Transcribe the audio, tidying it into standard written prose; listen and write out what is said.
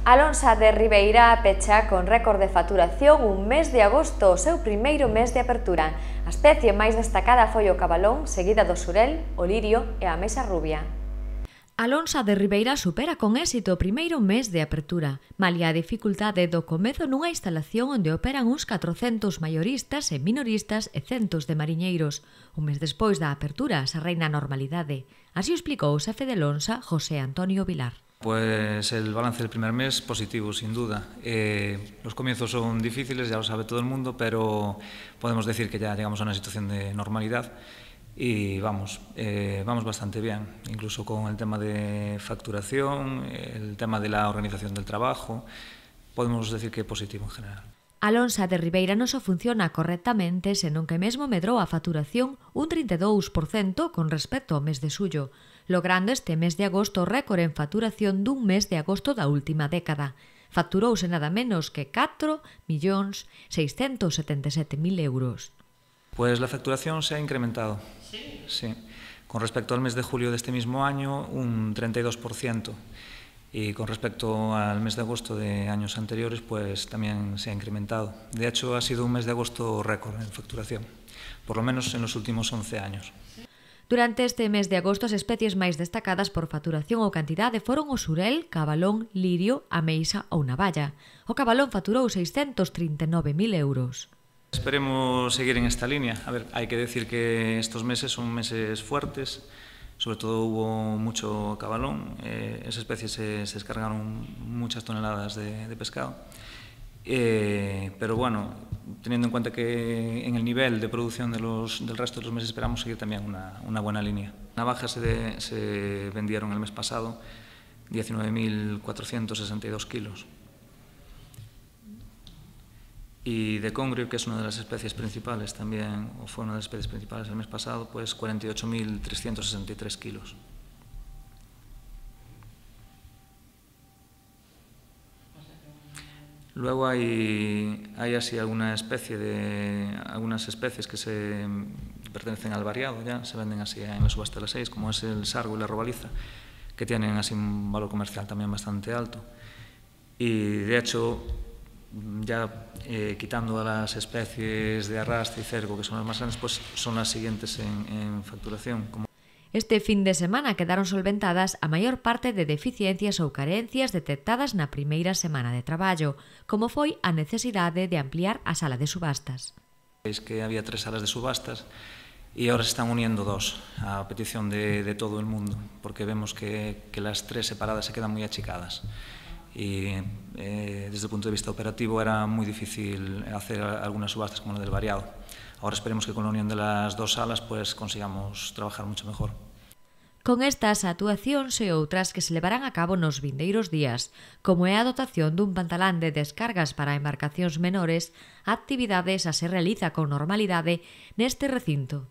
Alonsa de Ribeira pecha con récord de facturación un mes de agosto, o seu primeiro mes de apertura. A especie máis destacada foi o cabalón, seguida do xurel, o lirio e a ameixa rubia. Alonsa de Ribeira supera con éxito o primeiro mes de apertura, malia a dificultade do comezo nunha instalación onde operan uns 400 maioristas e minoristas e centos de mariñeiros. Un mes despois da apertura se reina a normalidade. Así o explicou o xefe de Alonsa, José Antonio Vilar. Pues el balance del primer mes positivo, sin duda. Los comienzos son difíciles, ya lo sabe todo el mundo, pero podemos decir que ya llegamos a una situación de normalidad y vamos bastante bien, incluso con el tema de facturación, el tema de la organización del trabajo, podemos decir que positivo en general. Alonsa de Ribeira non só funciona correctamente, senón que mesmo medrou a facturación un 32% con respecto ao mes de xullo, logrando este mes de agosto récord en facturación dun mes de agosto da última década. Facturouse nada menos que 4.677.000 euros. Pues la facturación se ha incrementado. Sí. Con respecto al mes de julio de este mismo año, un 32%. Y con respecto al mes de agosto de años anteriores, pues también se ha incrementado. De hecho, ha sido un mes de agosto récord en facturación, por lo menos en los últimos 11 años. Durante este mes de agosto, as especies máis destacadas por facturación ou cantidade foron o xurel, cabalón, lirio, ameixa ou navalla. O cabalón facturou 639.000 euros. Esperemos seguir en esta línea. A ver, hay que decir que estos meses son meses fuertes, sobre todo hubo mucho cabalón, esa especie se descargaron muchas toneladas de pescado, pero bueno, teniendo en cuenta que en el nivel de producción del resto de los meses esperamos seguir también una buena línea. Navajas se vendieron el mes pasado 19.462 kilos. Y de congrio, que es una de las especies principales también, o fue una de las especies principales el mes pasado, pues 48.363 kilos. Luego hay así algunas especies que se pertenecen al variado, ya se venden así en la subasta de las 6, como es el sargo y la robaliza, que tienen así un valor comercial también bastante alto. Y de hecho, ya quitando a las especies de arrastre y cerco, que son las más grandes, pues son las siguientes en facturación. Este fin de semana quedaron solventadas a maior parte de deficiencias ou carencias detectadas na primeira semana de traballo, como foi a necesidade de ampliar a sala de subastas. Es que había 3 salas de subastas y ahora se están uniendo 2 a petición de todo el mundo, porque vemos que las 3 separadas se quedan muy achicadas. Y desde el punto de vista operativo era muy difícil hacer algunas subastas como la del variado. Ahora esperemos que con la unión de las 2 salas pues consigamos trabajar mucho mejor. Con estas actuacións e outras que se levarán a cabo nos vindeiros días, como é a dotación dun pantalán de descargas para embarcacións menores, actividades a se realiza con normalidade neste recinto.